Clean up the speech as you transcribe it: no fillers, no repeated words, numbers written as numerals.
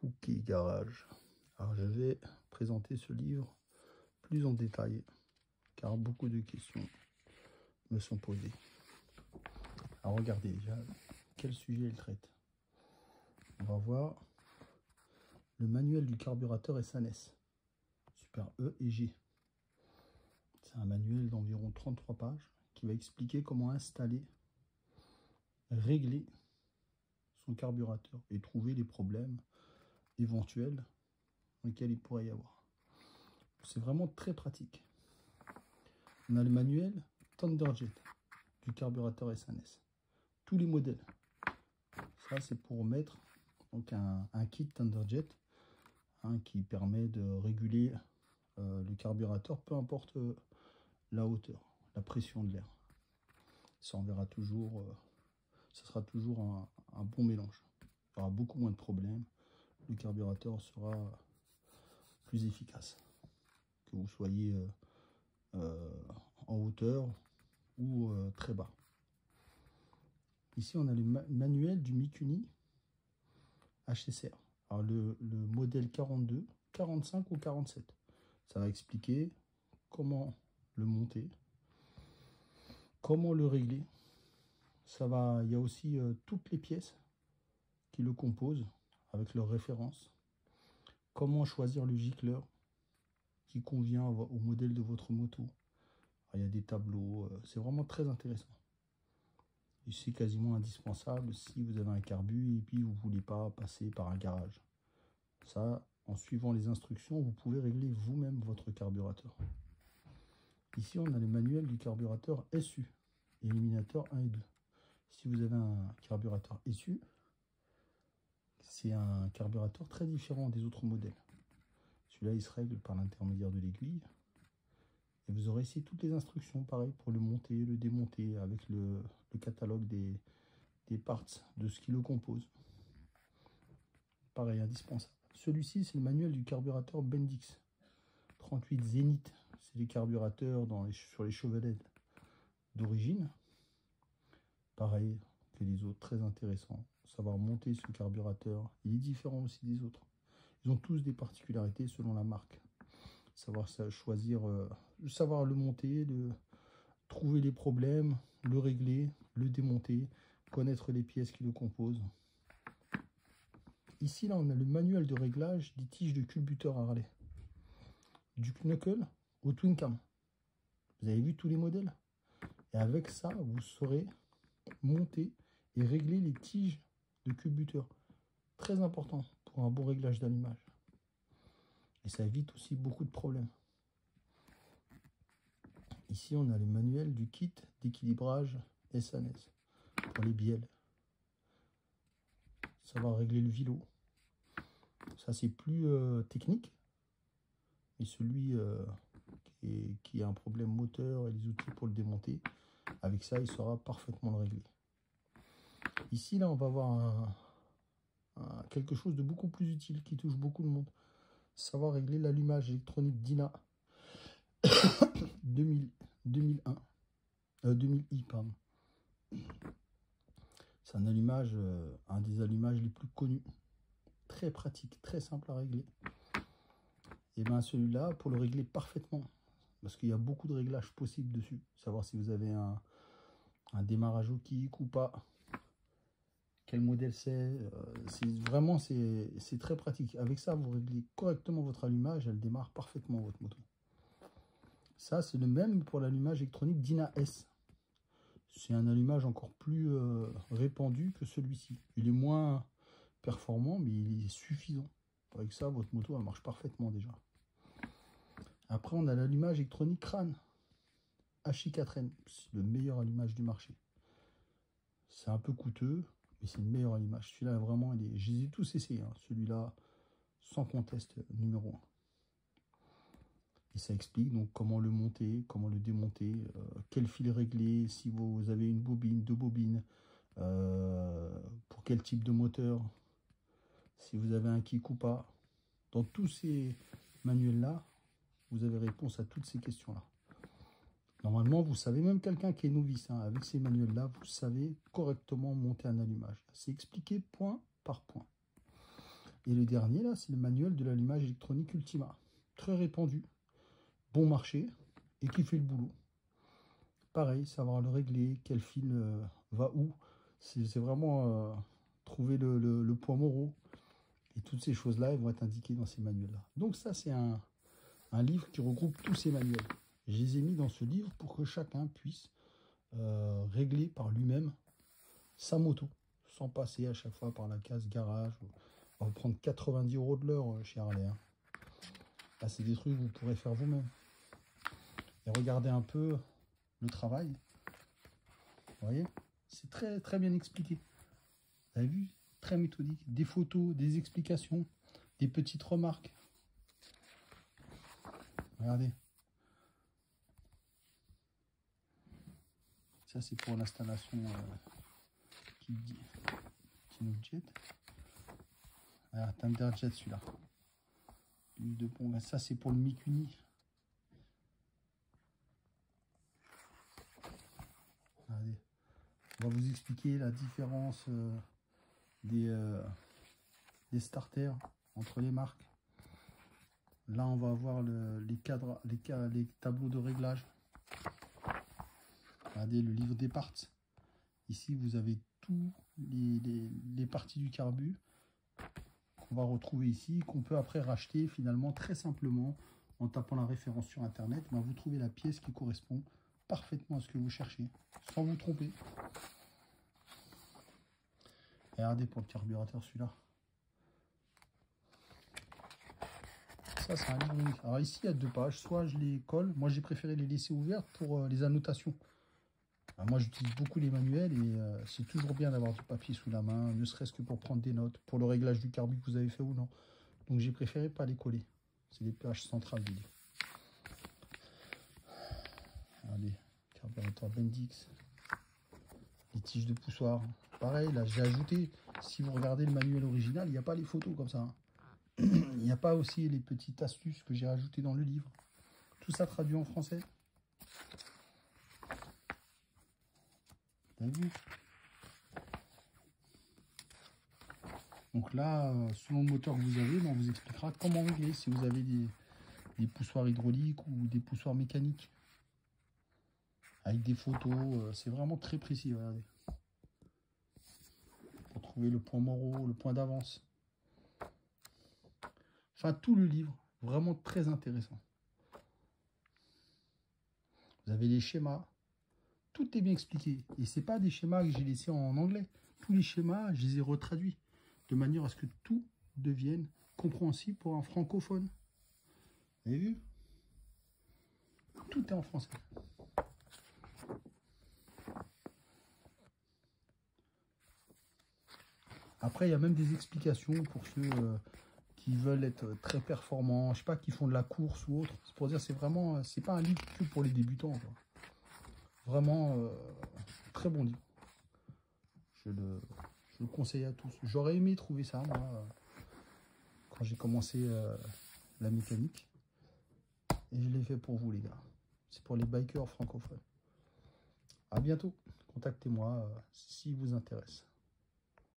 Cookie Garage. Alors je vais présenter ce livre plus en détail car beaucoup de questions me sont posées. Alors regardez déjà quel sujet il traite. On va voir le manuel du carburateur SANES Super E et G. C'est un manuel d'environ 33 pages qui va expliquer comment installer, régler son carburateur et trouver les problèmes éventuels lesquels il pourrait y avoir. C'est vraiment très pratique. On a le manuel Thunderjet du carburateur SANES. Tous les modèles. Ça, c'est pour mettre donc un kit Thunderjet qui permet de réguler le carburateur, peu importe la hauteur, la pression de l'air. Ça enverra toujours, ça sera toujours un bon mélange. Il y aura beaucoup moins de problèmes. Le carburateur sera plus efficace. Que vous soyez en hauteur ou très bas. Ici, on a le manuel du Mikuni HSR. Alors, le modèle 42, 45 ou 47. Ça va expliquer comment le monter, comment le régler. Il y a aussi toutes les pièces qui le composent avec leurs références. Comment choisir le gicleur qui convient au modèle de votre moto. Alors, il y a des tableaux, c'est vraiment très intéressant. Et c'est quasiment indispensable si vous avez un carbu et puis vous ne voulez pas passer par un garage. Ça, en suivant les instructions, vous pouvez régler vous-même votre carburateur. Ici, on a le manuel du carburateur SU, éliminateur 1 et 2. Si vous avez un carburateur SU, c'est un carburateur très différent des autres modèles. Celui-là, il se règle par l'intermédiaire de l'aiguille. Et vous aurez ici toutes les instructions, pareil, pour le monter, le démonter, avec le catalogue des parts, de ce qui le compose. Pareil, indispensable. Celui-ci, c'est le manuel du carburateur Bendix 38 Zénith. C'est les carburateurs sur les Chevrolet d'origine. Pareil que les autres, très intéressant. Savoir monter ce carburateur, il est différent aussi des autres. Ils ont tous des particularités selon la marque. Savoir choisir, savoir le monter, trouver les problèmes, le régler, le démonter, connaître les pièces qui le composent. Ici, là, on a le manuel de réglage des tiges de culbuteur Harley. Du knuckle au twin cam. Vous avez vu tous les modèles? Et avec ça, vous saurez monter et régler les tiges de culbuteur. Très important pour un bon réglage d'allumage. Et ça évite aussi beaucoup de problèmes. Ici, on a le manuel du kit d'équilibrage SANES pour les bielles. Savoir régler le vilo. Ça, c'est plus technique. Et celui qui a un problème moteur et les outils pour le démonter, avec ça, il saura parfaitement le régler. Ici, là, on va voir quelque chose de beaucoup plus utile qui touche beaucoup de monde. Savoir régler l'allumage électronique Dyna 2000i, pardon. C'est un allumage, un des allumages les plus connus. Très pratique, très simple à régler. Et bien celui-là, pour le régler parfaitement, parce qu'il y a beaucoup de réglages possibles dessus. Savoir si vous avez un démarrage au kick ou pas. Quel modèle c'est. Vraiment, c'est très pratique. Avec ça, vous réglez correctement votre allumage. Elle démarre parfaitement votre moto. Ça, c'est le même pour l'allumage électronique Dyna S. C'est un allumage encore plus répandu que celui-ci. Il est moins performant, mais il est suffisant. Avec ça, votre moto, elle marche parfaitement déjà. Après, on a l'allumage électronique Crane HI4N. C'est le meilleur allumage du marché. C'est un peu coûteux, mais c'est le meilleur allumage. Celui-là, vraiment, je les ai tous essayés. Hein. Celui-là, sans conteste, numéro 1. Et ça explique donc comment le monter, comment le démonter, quel fil régler, si vous avez une bobine, deux bobines, pour quel type de moteur, si vous avez un kick ou pas. Dans tous ces manuels-là, vous avez réponse à toutes ces questions-là. Normalement, vous savez, même quelqu'un qui est novice, hein, avec ces manuels-là, vous savez correctement monter un allumage. C'est expliqué point par point. Et le dernier, là, c'est le manuel de l'allumage électronique Ultima. Très répandu, bon marché, et qui fait le boulot. Pareil, savoir le régler, quel fil va où. C'est vraiment trouver le point moraux. Et toutes ces choses-là, elles vont être indiquées dans ces manuels-là. Donc ça, c'est un livre qui regroupe tous ces manuels. Je les ai mis dans ce livre pour que chacun puisse régler par lui-même sa moto, sans passer à chaque fois par la case garage. On va prendre 90 € de l'heure chez Harley. Hein. Là, c'est des trucs que vous pourrez faire vous-même. Et regardez un peu le travail. Vous voyez, c'est très, très bien expliqué. Vous avez vu? Très méthodique. Des photos, des explications, des petites remarques. Regardez. Ça, c'est pour l'installation Jet. Ah, Thunderjet, celui-là. De pompe. Ça, c'est pour le Mikuni. Regardez. On va vous expliquer la différence des starters entre les marques. Là, on va avoir les cadres, les tableaux de réglage. Regardez le livre des parts. Ici, vous avez tous les parties du carbu qu'on va retrouver ici, qu'on peut après racheter finalement très simplement en tapant la référence sur Internet. Ben, vous trouvez la pièce qui correspond parfaitement à ce que vous cherchez, sans vous tromper. Et regardez pour le carburateur, celui-là. Ça, c'est un livre unique. Alors ici, il y a 2 pages. Soit je les colle. Moi, j'ai préféré les laisser ouvertes pour les annotations. Alors, moi, j'utilise beaucoup les manuels et c'est toujours bien d'avoir du papier sous la main, ne serait-ce que pour prendre des notes, pour le réglage du carbu que vous avez fait ou non. Donc, j'ai préféré pas les coller. C'est les pages centrales du livre. Allez, carburateur Bendix. Les tiges de poussoir. Pareil, là, j'ai ajouté, si vous regardez le manuel original, il n'y a pas les photos comme ça. Hein. Il n'y a pas aussi les petites astuces que j'ai rajoutées dans le livre. Tout ça traduit en français. T'as vu? Donc là, selon le moteur que vous avez, on vous expliquera comment régler si vous avez des poussoirs hydrauliques ou des poussoirs mécaniques. Avec des photos, c'est vraiment très précis, regardez. Pour trouver le point moraux, le point d'avance. Enfin, tout le livre, vraiment très intéressant. Vous avez les schémas. Tout est bien expliqué. Et ce n'est pas des schémas que j'ai laissés en anglais. Tous les schémas, je les ai retraduits. De manière à ce que tout devienne compréhensible pour un francophone. Vous avez vu? Tout est en français. Après, il y a même des explications pour ceux qui veulent être très performants, je sais pas, qui font de la course ou autre. C'est pour dire, c'est vraiment, c'est pas un livre que pour les débutants, quoi. Vraiment, très bon livre. Je le conseille à tous. J'aurais aimé trouver ça, moi, quand j'ai commencé la mécanique. Et je l'ai fait pour vous, les gars. C'est pour les bikers francophones. À bientôt. Contactez-moi si vous intéresse.